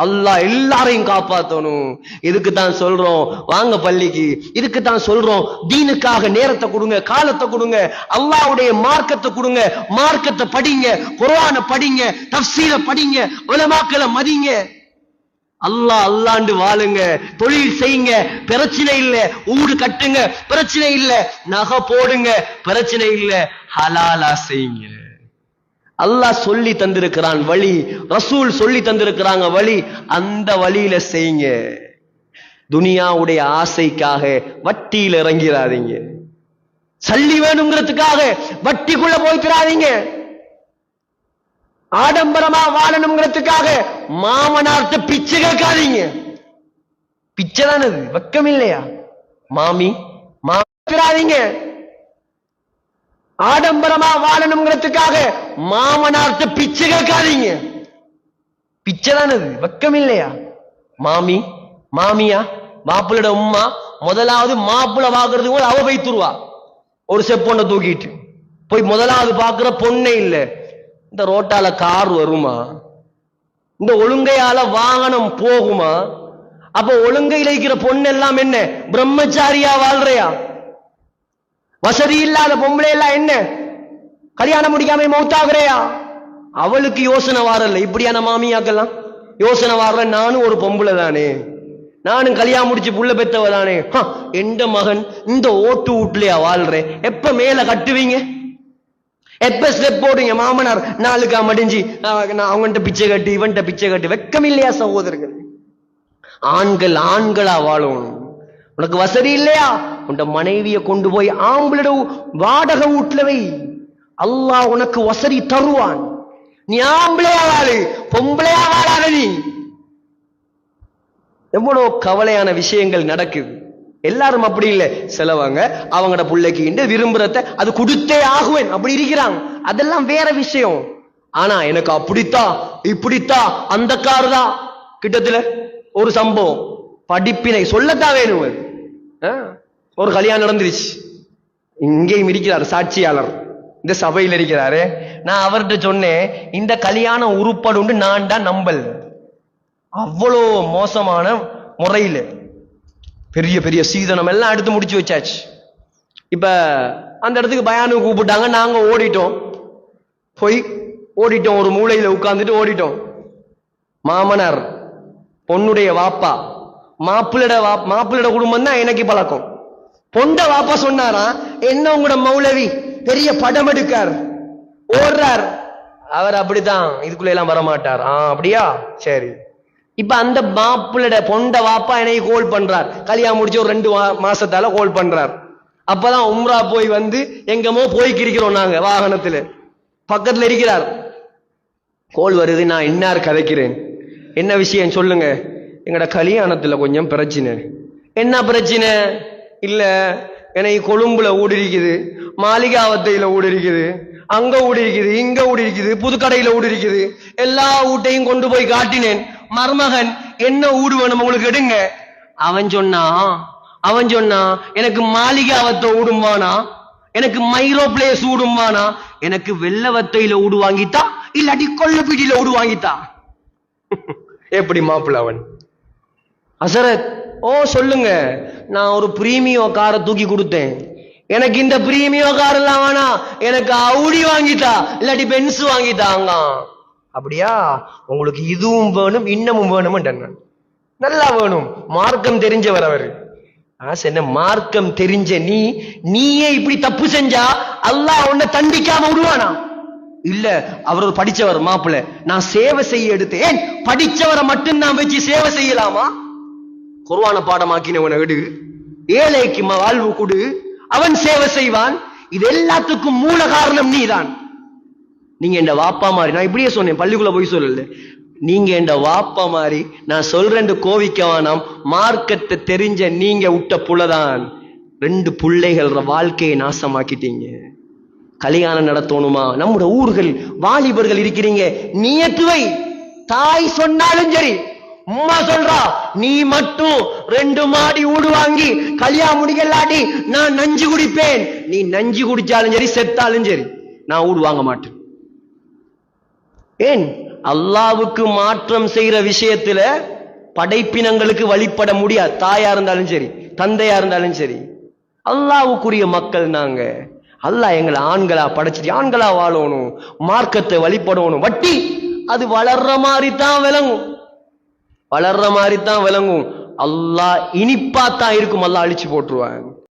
அல்லாஹ் எல்லாரையும் காப்பாத்தணும். இதுக்கு தான் சொல்றோம் வாங்க பள்ளிக்கு, இதுக்கு தான் சொல்றோம் தீனுக்காக நேரத்தை கொடுங்க, காலத்தை கொடுங்க, அல்லாஹ்வுடைய மார்க்கத்தை கொடுங்க, மார்க்கத்தை படிங்க, குர்ஆனை படிங்க, தஃப்சீரை படிங்க, உலமாக்களை மதிங்க. அல்லாஹ் அல்லாண்டு வாழுங்க, தொழில் செய்யுங்க, பிரச்சனை இல்ல, ஊடு கட்டுங்க, பிரச்சனை இல்ல, நகை போடுங்க, பிரச்சனை இல்ல, ஹலாலா செய்யுங்க. அல்லாஹ் சொல்லி தந்திருக்கிறான் வழி, ரசூல் சொல்லி தந்திருக்கிறாங்க வழி, அந்த வழியில செய்யுங்க. துனியாவுடைய ஆசைக்காக வட்டியில இறங்கிறாதீங்க, சல்லி வேணுங்கிறதுக்காக வட்டிக்குள்ள போய்க்கிறாதீங்க, ஆடம்பரமா வாழணுங்கிறதுக்காக மாமனார்ட்ட பிச்சை கேட்காதீங்க. பிச்சை தானே, வெக்கம் இல்லையா? மாமி மாறாதீங்க. ஆடம்பரமா வாழணுங்கிறதுக்காக மாமனார்ட்ட பிச்சை கேட்காதீங்க. பிச்சை தானே, வெக்கம் இல்லையா? மாமி மாமியா மாப்பிள்ளோட உம்மா முதலாவது மாப்பிள்ள பாக்குறதுக்கு கூட அவ வைத்துருவா, ஒரு செப்பொண்ட தூக்கிட்டு போய் முதலாவது பாக்குற பொண்ணே இல்ல. இந்த ரோட்டால கார் வருமா? இந்த ஒழுங்கையால வாகனம் போகுமா? அப்ப ஒழுங்கையில இருக்கிற பொண்ணு எல்லாம் என்ன பிரம்மச்சாரியா வாழ்றையா? வசதி இல்லாத பொம்பளை எல்லாம் என்ன கல்யாணம் முடிக்காம மௌத்தாகுறையா? அவளுக்கு யோசனை வாரல. இப்படியான மாமியாக்கெல்லாம் யோசனை வாரல, நானும் ஒரு பொம்பளை தானே, நானும் கல்யாணம் முடிச்சு புள்ள பெத்தவ தானே, எந்த மகன் இந்த ஓட்டு வீட்லயா வாழ்றேன், எப்ப மேல கட்டுவீங்க, எப்ப ஸ்டெப் போடுங்க? மாமனார் நாளுக்கா மடிஞ்சு அவங்கள்ட்ட பிச்சை கட்டு இவன்ட்ட பிச்சை கட்டு. வெக்கம் இல்லையா சகோதரர்கள்? ஆண்கள் ஆண்களா வாழும். உனக்கு வசதி இல்லையா, உன் மனைவிய கொண்டு போய் ஆம்பளோட வாடகை வீட்டுல வை, அல்லாஹ் உனக்கு வசதி தருவான். நீ ஆம்பளையா வாழு, பொம்பளையா வாழாத. நீ எவ்வளவு கவலையான விஷயங்கள் நடக்குது. எல்லாரும் அப்படி இல்லை, சிலவங்க அவங்களோட பிள்ளைக்கு விரும்புறத அது கொடுத்தே ஆகுவேன் அப்படி இருக்கிறாங்க, அதெல்லாம் வேற விஷயம். ஆனா எனக்கு அப்படித்தான் இப்படித்தான் அந்த காரு தான். கிட்டத்துல ஒரு சம்பவம் படிப்பினை சொல்லத்தான் வேணும். ஒரு கல்யாணம் நடந்துருச்சு, இங்கேயும் இருக்கிறார் சாட்சியாளர், இந்த சபையில் இருக்கிறாரு. நான் அவர்கிட்ட சொன்னேன், இந்த கல்யாணம் உருப்படு நான் தான் நம்பல். அவ்வளோ மோசமான முறையில பெரிய பெரிய சீதனம் எல்லாம் எடுத்து முடிச்சு வச்சாச்சு. இப்ப அந்த இடத்துக்கு பயானு கூப்பிட்டாங்க, நாங்க ஓடிட்டோம், போய் ஓடிட்டோம், ஒரு மூலையில உட்கார்ந்துட்டு ஓடிட்டோம். மாமனார் பொண்ணுடைய வாப்பா, மாப்பிள்ளோட குடும்பம் தான் எனக்கு பழக்கம். பொண்ட வாப்பா சொன்னாரா, என்ன உங்களோட மௌலவி பெரிய படம் எடுக்கார் ஓடுறார், அவர் அப்படித்தான் இதுக்குள்ள எல்லாம் வரமாட்டார். அப்படியா, சரி. இப்ப அந்த மாப்பிள்ளோட பொண்ட வாப்பா என்னைக்கு கோல் பண்றார், கல்யாணம் முடிச்சு ஒரு 2 மாசத்தால கோல் பண்றார். அப்பதான் உம்ரா போய் வந்து எங்கமோ போய்க்கிருக்கிறோம் நாங்க வாகனத்துல, பக்கத்துல இருக்கிறார். கோல் வருது, நான் இன்னார் கதைக்கிறேன், என்ன விஷயம் சொல்லுங்க. எங்கட கல்யாணத்துல கொஞ்சம் பிரச்சனை. என்ன பிரச்சனை? இல்ல எனக்கு கொழும்புல ஊடு இருக்குது, மாளிகாவத்தையில ஊடு இருக்குது, அங்க ஊடு இருக்குது, இங்க ஊடு இருக்குது, புதுக்கடையில ஊடு இருக்குது, எல்லா வீட்டையும் கொண்டு போய் காட்டினேன். மருமகன் என்ன ஊடு வேணும் உங்களுக்கு எடுங்க. அவன் சொன்னா எனக்கு மாளிகாவத்தை ஊடும்வானா, எனக்கு மைரோ பிளேஸ் ஊடும்வானா, எனக்கு வெள்ளவத்தையில ஊடு வாங்கித்தா, இல்லாட்டி கொல்லப்பீட்டியில ஊடு வாங்கித்தா. எப்படி மாப்பிள்ள அவன்? அசரத், ஓ சொல்லுங்க. நான் ஒரு பிரீமியோ காரை தூக்கி கொடுத்தேன், எனக்கு இந்த பிரீமியோ கார் எல்லாம் வேணா, எனக்கு அவுடி வாங்கித்தா, இல்லாட்டி பென்ஸ் வாங்கித்தாங்க. அப்படியா, உங்களுக்கு இதுவும் வேணும் இன்னமும் வேணும். நல்லா வேணும், மார்க்கம் தெரிஞ்சவர் அவரு. என்ன மார்க்கம் தெரிஞ்ச நீயே இப்படி தப்பு செஞ்சா அல்லாஹ் உன்னை தண்டிக்காம விடுவானா? இல்ல, அவர் ஒரு படிச்சவர் மாப்பிள்ள, நான் சேவை செய்ய எடுத்தேன். படிச்சவரை மட்டும் நான் வச்சு சேவை செய்யலாமா? குர்ஆன பாடமாக்கினவனை விடு, ஏழைக்கு வாழ்வு கொடு, அவன் சேவை செய்வான். இது எல்லாத்துக்கும் மூல காரணம் நீதான். நீங்க என் வாப்பா மாதிரி, நான் இப்படியே சொன்னேன், பள்ளிக்குள்ள போய் சொல்லல, நீங்க என் வாப்பா மாதிரி. நான் சொல்றேன் கோவிக்க வேணாம், மார்க்கத்தை தெரிஞ்ச நீங்க விட்ட புள்ளதான் 2 பிள்ளைகள் வாழ்க்கையை நாசமாக்கிட்டீங்க. கல்யாணம் நடத்தணுமா? நம்முடைய ஊர்கள் வாலிபர்கள் இருக்கிறீங்க, நியத்துவை தாய் சொன்னாலும் சரி, உம்மா சொல்றா நீ மட்டும் 2 மாடி ஊடு வாங்கி கல்யாணம் முடிக்கலாட்டி நான் நஞ்சு குடிப்பேன். நீ நஞ்சு குடிச்சாலும் சரி, செத்தாலும் சரி, நான் ஊடு வாங்க மாட்டேன். ஏன்? அல்லாவுக்கு மாற்றம் செய்யற விஷயத்துல படைப்பினங்களுக்கு வழிபட முடியாது. தாயா இருந்தாலும் சரி, தந்தையா இருந்தாலும் சரி. அல்லாவுக்குரிய மக்கள் நாங்க. அல்லாஹ் எங்களை ஆண்களா படைச்சிட்டு ஆண்களா வாழணும், மார்க்கத்தை வழிபடணும். வட்டி அது வளர்ற மாதிரி தான் விளங்கும், வளர்ற மாதிரி தான் விளங்கும். அல்லாஹ் இனிப்பாத்தான் இருக்கும், அல்லாஹ் அழிச்சு போட்டுருவாங்க.